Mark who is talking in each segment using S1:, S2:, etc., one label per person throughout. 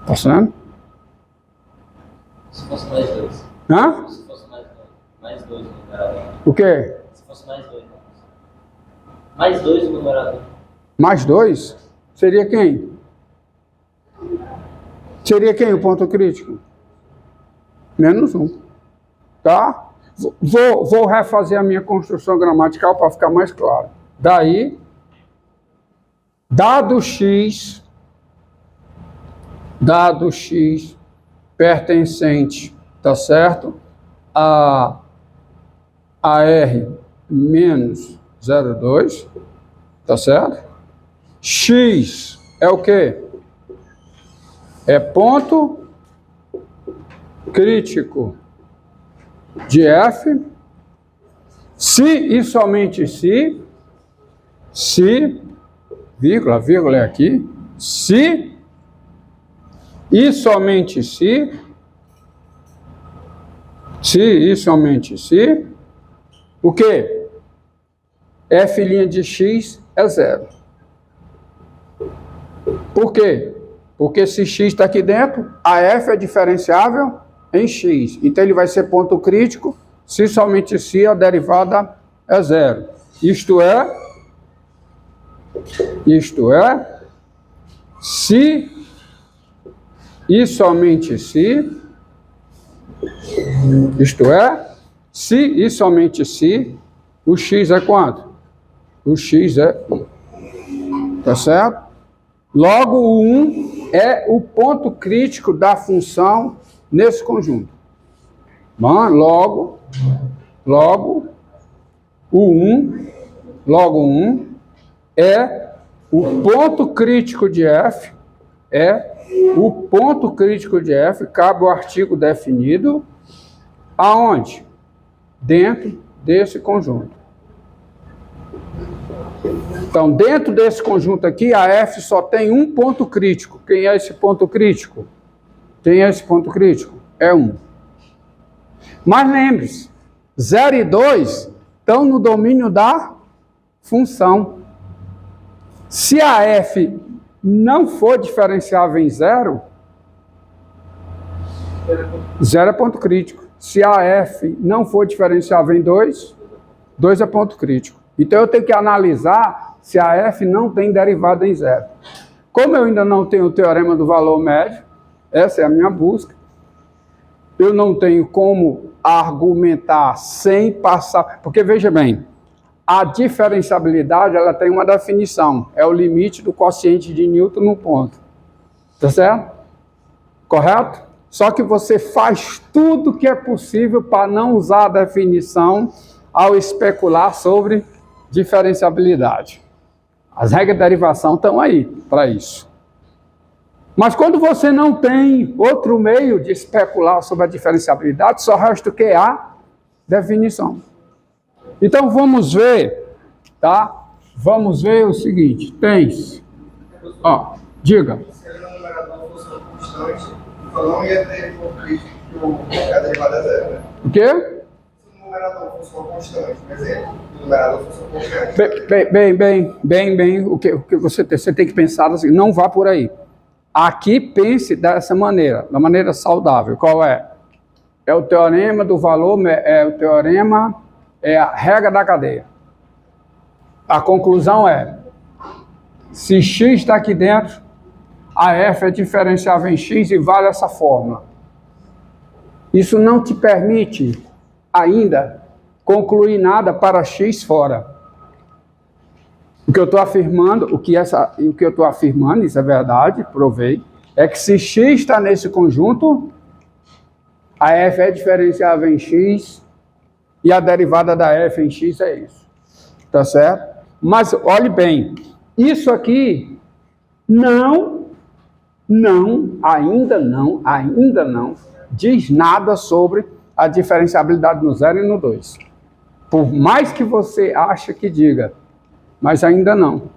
S1: Tá certo?
S2: Se fosse mais 2.
S1: Hã?
S2: Se fosse mais 2 no numerador.
S1: O quê?
S2: Se fosse mais 2. Mais 2 no numerador.
S1: Mais 2? Seria quem? Seria quem o ponto crítico? Menos 1. Tá? Vou refazer a minha construção gramatical para ficar mais claro. Daí, dado x pertencente, tá certo? A R menos 0,2, tá certo? X é o quê? É ponto crítico de F, se e somente se, vírgula é aqui, se e somente se e somente se, o quê? F' de x é 0. Por quê? Porque se x está aqui dentro, a f é diferenciável em x. Então ele vai ser ponto crítico se somente se a derivada é 0. Isto é, se e somente se, se e somente se, o x é quanto? O x é 1. Tá certo? Logo, o 1 é o ponto crítico da função nesse conjunto. Bom, logo, o 1 é o ponto crítico de f, cabe o artigo definido, aonde? Dentro desse conjunto. Então, dentro desse conjunto aqui, a F só tem um ponto crítico. Quem é esse ponto crítico? É 1. Mas lembre-se, 0 e 2 estão no domínio da função. Se a F não for diferenciável em 0, 0 é ponto crítico. Se a F não for diferenciável em 2, 2 é ponto crítico. Então eu tenho que analisar se a F não tem derivada em 0. Como eu ainda não tenho o teorema do valor médio, essa é a minha busca, eu não tenho como argumentar sem passar... Porque, veja bem, a diferenciabilidade ela tem uma definição, é o limite do quociente de Newton no ponto. Tá certo? Correto? Só que você faz tudo que é possível para não usar a definição ao especular sobre diferenciabilidade. As regras de derivação estão aí para isso. Mas quando você não tem outro meio de especular sobre a diferenciabilidade, só resta o que? A definição. Então vamos ver, tá? Vamos ver o seguinte, tens... Ó, diga.
S3: Se ele não numerador fosse uma constante, não ia ter ponto crítico que a derivada é 0, né?
S1: O quê?
S3: Se o numerador fosse uma constante, por exemplo, o numerador fosse uma constante.
S1: Bem, o que você tem que pensar assim, não vá por aí. Aqui pense dessa maneira, da maneira saudável. Qual é? É o teorema do valor, é a regra da cadeia. A conclusão é, se x está aqui dentro, a f é diferenciável em x e vale essa fórmula. Isso não te permite ainda concluir nada para x fora. O que eu estou afirmando, isso é verdade, provei, é que se x está nesse conjunto, a f é diferenciável em x e a derivada da f em x é isso. Tá certo? Mas olhe bem, isso aqui ainda não diz nada sobre a diferenciabilidade no 0 e no 2. Por mais que você ache que diga, mas ainda não.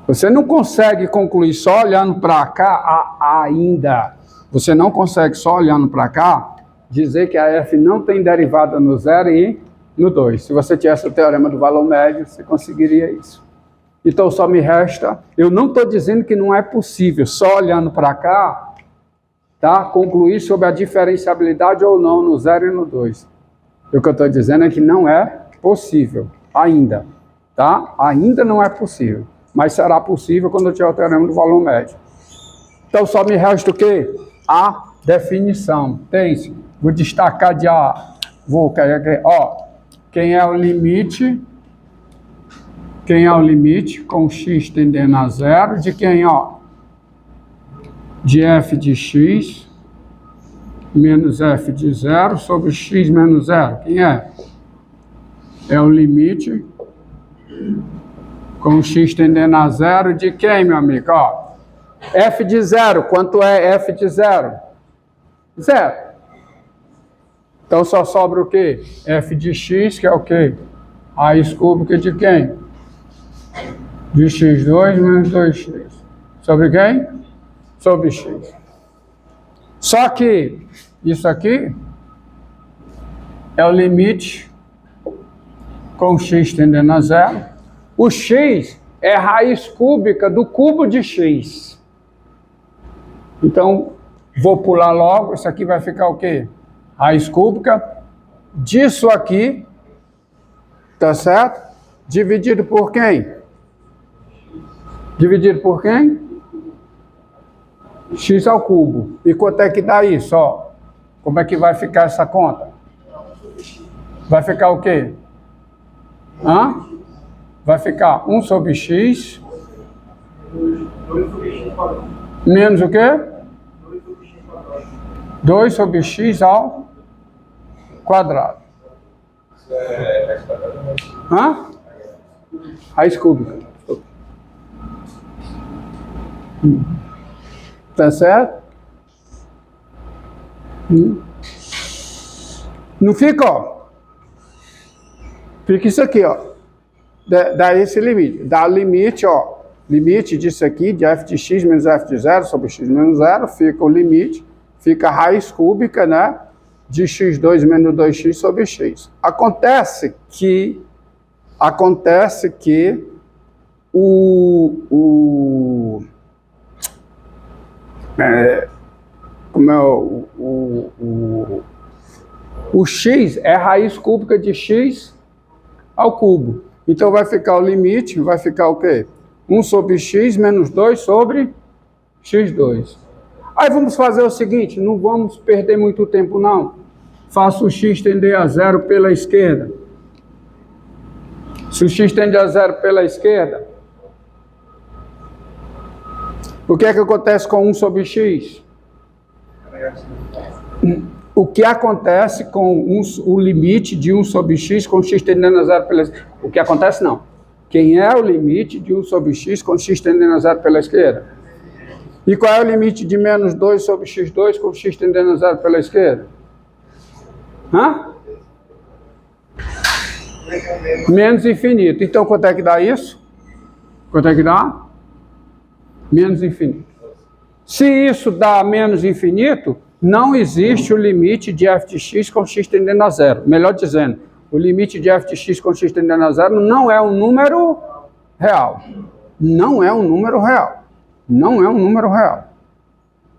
S1: Você não consegue concluir só olhando para cá ainda. Você não consegue só olhando para cá dizer que a f não tem derivada no 0 e no 2. Se você tivesse o teorema do valor médio, você conseguiria isso. Então só me resta, eu não estou dizendo que não é possível, só olhando para cá, tá? Concluir sobre a diferenciabilidade ou não no 0 e no 2. O que eu estou dizendo é que não é possível, ainda, tá? Ainda não é possível, mas será possível quando eu tiver o teorema do valor médio. Então só me resta o quê? A definição. Tem-se, vou destacar de A, quem é o limite com x tendendo a zero, de quem, de f de x menos f de zero sobre x menos zero. Quem é? É o limite com x tendendo a zero de quem, meu amigo? F de zero, quanto é f de zero? Zero. Então só sobra o quê? F de x, que é o quê? Raiz cúbica de quem? De x2 menos 2x. Sobre quem? Sobre x. Só que isso aqui é o limite com x tendendo a zero. O x é raiz cúbica do cubo de x. Então, vou pular logo. Isso aqui vai ficar o quê? Raiz cúbica disso aqui, tá certo? Dividido por quem? Dividido por quem? X ao cubo. E quanto é que dá isso, Como é que vai ficar essa conta? Vai ficar o quê? Vai ficar 1 sobre x menos o quê? 2 sobre x ao quadrado. Raiz cúbica. Tá certo? Não fica, Fica isso aqui, Dá esse limite. Dá limite, limite disso aqui, de f de x menos f de zero sobre x menos zero, fica o limite, fica a raiz cúbica, né? De x2 menos 2x sobre x. Acontece que o x é raiz cúbica de x ao cubo. Então vai ficar o limite, vai ficar o quê? 1 sobre x menos 2 sobre x2. Aí vamos fazer o seguinte, não vamos perder muito tempo não. Faço o x tender a zero pela esquerda. Se o x tende a zero pela esquerda, o que é que acontece com 1 sobre x? O que acontece com o limite de 1 sobre x com x tendendo a zero pela esquerda? O que acontece não. Quem é o limite de 1 sobre x com x tendendo a zero pela esquerda? E qual é o limite de menos 2 sobre x2 com x tendendo a zero pela esquerda? Menos infinito. Então, quanto é que dá isso? Quanto é que dá? Menos infinito. Se isso dá menos infinito, não existe o limite de f de x com x tendendo a zero. Melhor dizendo, o limite de f de x com x tendendo a zero não é um número real. Não é um número real. Não é um número real.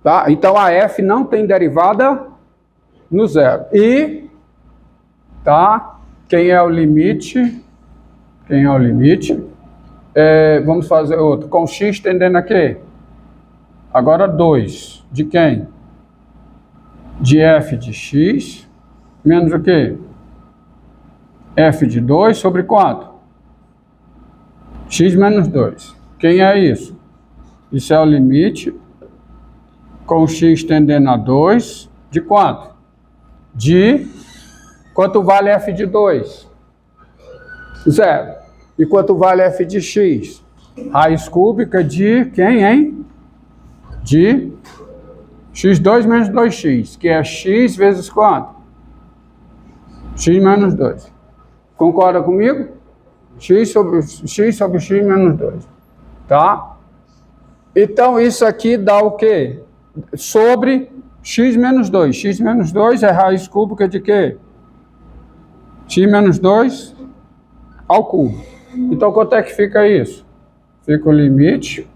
S1: Tá? Então, a f não tem derivada no zero. E, quem é o limite? Quem é o limite? Vamos fazer outro. Com x tendendo a quê? Agora 2. De quem? De f de x menos o quê? F de 2 sobre quanto? X menos 2. Quem é isso? Isso é o limite com x tendendo a 2 de quanto? De quanto vale f de 2? 0. E quanto vale f de x? Raiz cúbica de quem, hein? De x2 menos 2x, que é x vezes quanto? X menos 2. Concorda comigo? X sobre x menos 2. Tá? Então, isso aqui dá o quê? Sobre x menos 2. X menos 2 é raiz cúbica de quê? X menos 2 ao cubo. Então, quanto é que fica isso? fica o limite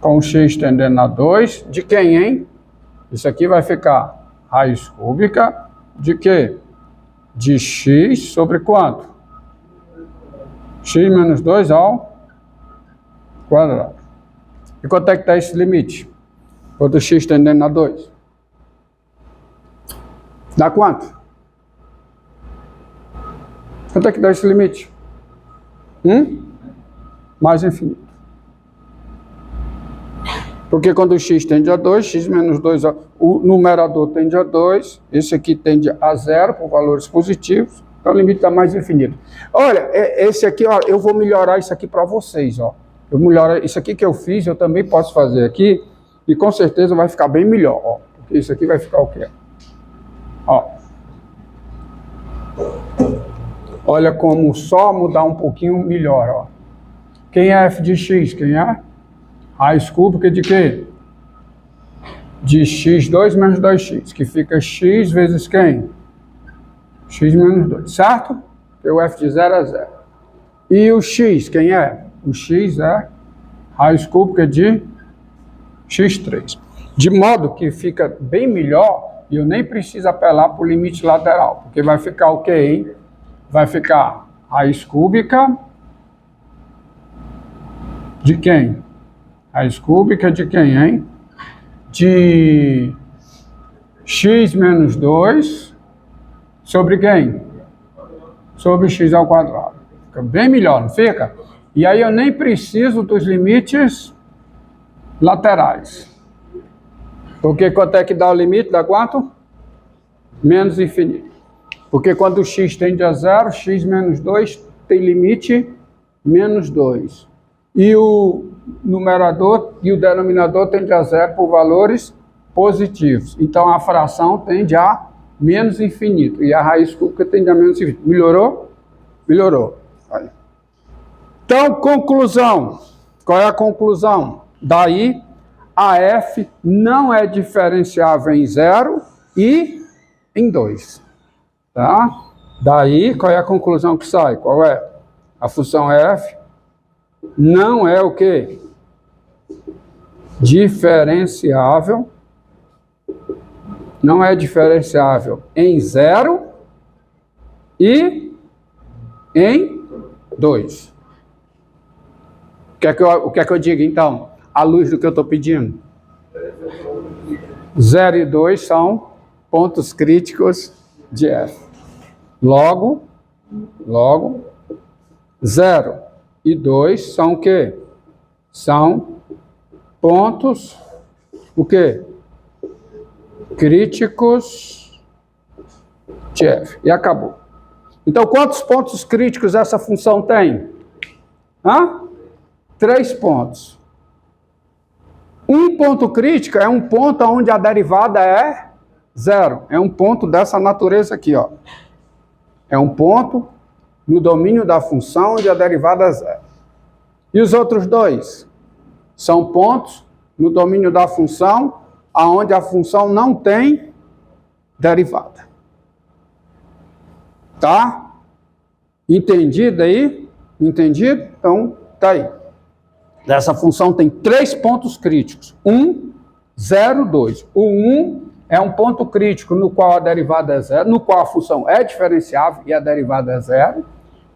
S1: com x tendendo a 2, de quem, hein? Isso aqui vai ficar raiz cúbica de quê? De x sobre quanto? X menos 2 ao quadrado. E quanto é que está esse limite? Quanto x tendendo a 2? Dá quanto? Quanto é que dá esse limite? Mais infinito. Porque quando o x tende a 2, x menos 2, o numerador tende a 2, esse aqui tende a 0 por valores positivos, então o limite está mais infinito. Olha, esse aqui, ó, eu vou melhorar isso aqui para vocês, ó. Eu melhoro isso aqui que eu fiz, eu também posso fazer aqui, e com certeza vai ficar bem melhor, ó. Porque isso aqui vai ficar o quê? Ó. Olha como só mudar um pouquinho melhor, ó. Quem é f de x? Quem é? Raiz cúbica de quê? De x2 menos 2x, que fica x vezes quem? X menos 2, certo? Porque o f de 0 é 0. E o x, quem é? O x é raiz cúbica de x3. De modo que fica bem melhor e eu nem preciso apelar para o limite lateral, porque vai ficar o quê, hein? Vai ficar raiz cúbica de quem? Raiz cúbica de quem, hein? De x menos 2 sobre quem? Sobre x ao quadrado. Fica bem melhor, não fica? E aí eu nem preciso dos limites laterais. Porque quanto é que dá o limite? Dá quanto? Menos infinito. Porque quando o x tende a 0, x menos 2 tem limite menos 2. E o numerador e o denominador tende a 0 por valores positivos. Então a fração tende a menos infinito. E a raiz cúbica tende a menos infinito. Melhorou? Melhorou. Aí. Então, conclusão. Qual é a conclusão? Daí, a f não é diferenciável em 0 e em 2. Tá? Daí, qual é a conclusão que sai? Qual é? A função f não é o quê? Diferenciável. Não é diferenciável em 0 e em 2. O que é que eu digo, então? À luz do que eu estou pedindo? 0 e 2 são pontos críticos de f. Logo, 0 e 2 são o quê? São pontos, o quê? Críticos de f. E acabou. Então, quantos pontos críticos essa função tem? 3 pontos. Um ponto crítico é um ponto onde a derivada é 0. É um ponto dessa natureza aqui, ó. É um ponto no domínio da função onde a derivada é 0. E os outros 2? São pontos no domínio da função onde a função não tem derivada. Tá? Entendido aí? Entendido? Então, tá aí. Essa função tem 3 pontos críticos. 1, 0, 2. O 1 é um ponto crítico no qual a derivada é 0, no qual a função é diferenciável e a derivada é 0.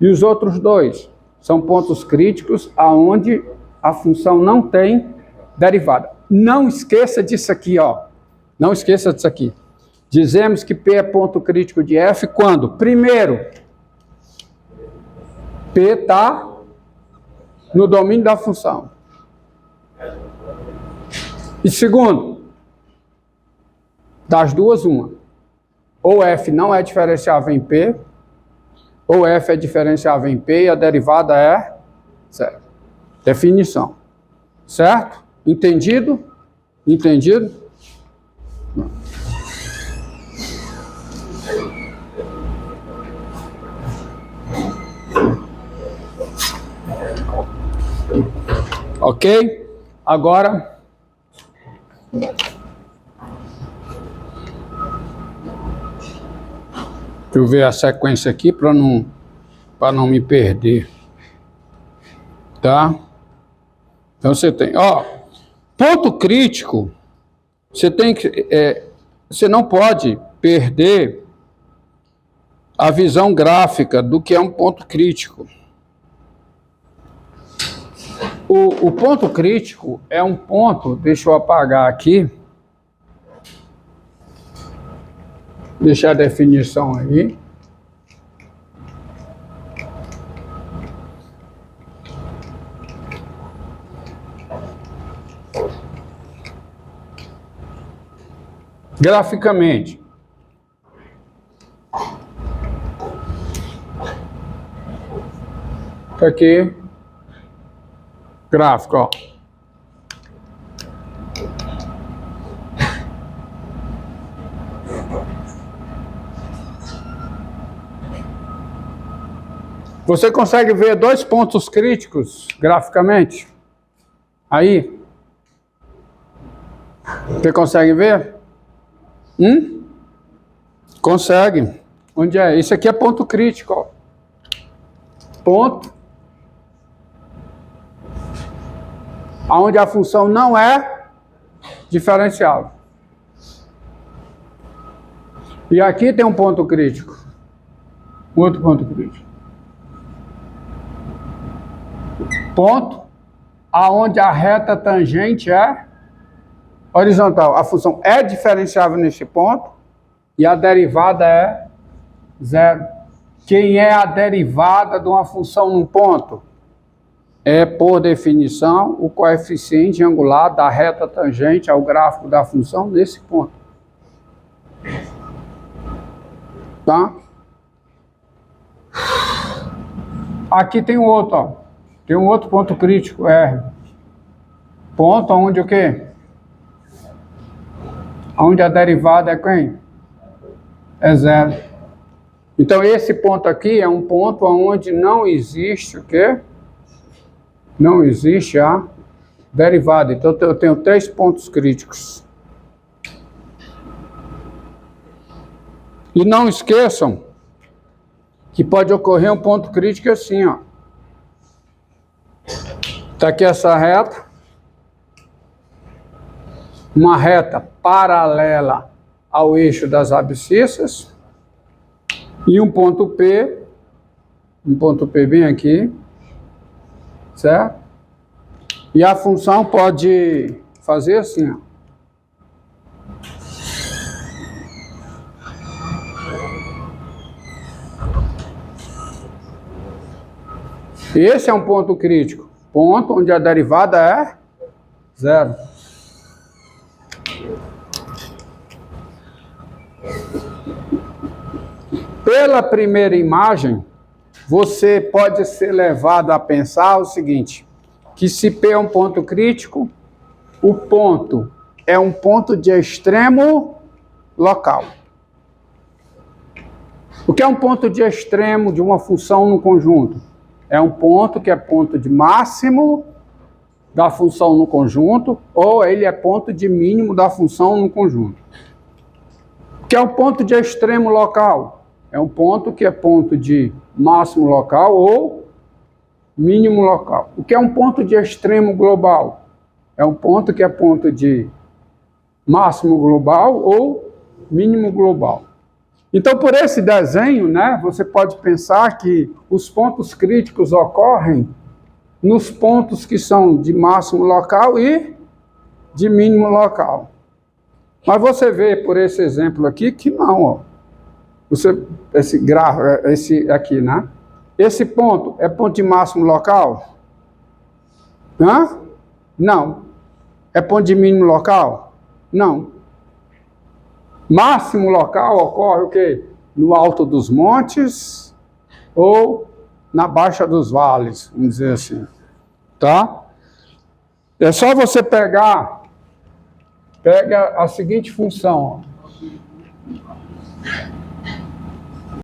S1: E os outros 2 são pontos críticos aonde a função não tem derivada. Não esqueça disso aqui, ó. Não esqueça disso aqui. Dizemos que P é ponto crítico de F quando? Primeiro, P está no domínio da função. E segundo, das duas, uma. Ou F não é diferenciável em P, ou F é diferenciável em P e a derivada é 0. Definição. Certo? Entendido? Entendido? Ok? Agora, deixa eu ver a sequência aqui para não me perder. Tá? Então você tem, ó, ponto crítico, você tem que, você não pode perder a visão gráfica do que é um ponto crítico. O ponto crítico é um ponto, deixa eu apagar aqui, deixar a definição aí. Graficamente, tá aqui, gráfico, ó. Você consegue ver dois pontos críticos graficamente? Aí? Você consegue ver? Consegue. Onde é? Isso aqui é ponto crítico, ó. Ponto. Onde a função não é diferenciável. E aqui tem um ponto crítico. Outro ponto crítico. Ponto aonde a reta tangente é horizontal. A função é diferenciável nesse ponto e a derivada é zero. Quem é a derivada de uma função num ponto? É, por definição, o coeficiente angular da reta tangente ao gráfico da função nesse ponto. Tá? Aqui tem um outro, ó. Tem um outro ponto crítico, R. Ponto onde o quê? Onde a derivada é quem? É zero. Então esse ponto aqui é um ponto onde não existe o quê? Não existe a derivada. Então eu tenho 3 pontos críticos. E não esqueçam que pode ocorrer um ponto crítico assim, ó. Está aqui essa reta. Uma reta paralela ao eixo das abscissas. E um ponto P bem aqui. Certo? E a função pode fazer assim, ó. Esse é um ponto crítico. Ponto onde a derivada é zero. Pela primeira imagem, você pode ser levado a pensar o seguinte, que se P é um ponto crítico, o ponto é um ponto de extremo local. O que é um ponto de extremo de uma função no conjunto? É um ponto que é ponto de máximo da função no conjunto, ou ele é ponto de mínimo da função no conjunto. O que é um ponto de extremo local? É um ponto que é ponto de máximo local ou mínimo local. O que é um ponto de extremo global? É um ponto que é ponto de máximo global ou mínimo global. Então, por esse desenho, né, você pode pensar que os pontos críticos ocorrem nos pontos que são de máximo local e de mínimo local. Mas você vê por esse exemplo aqui que não, ó. Esse gráfico, esse aqui, né? Esse ponto é ponto de máximo local? Hã? Não. É ponto de mínimo local? Não. Máximo local ocorre o quê? No alto dos montes ou na baixa dos vales, vamos dizer assim. Tá? É só você pega a seguinte função, ó.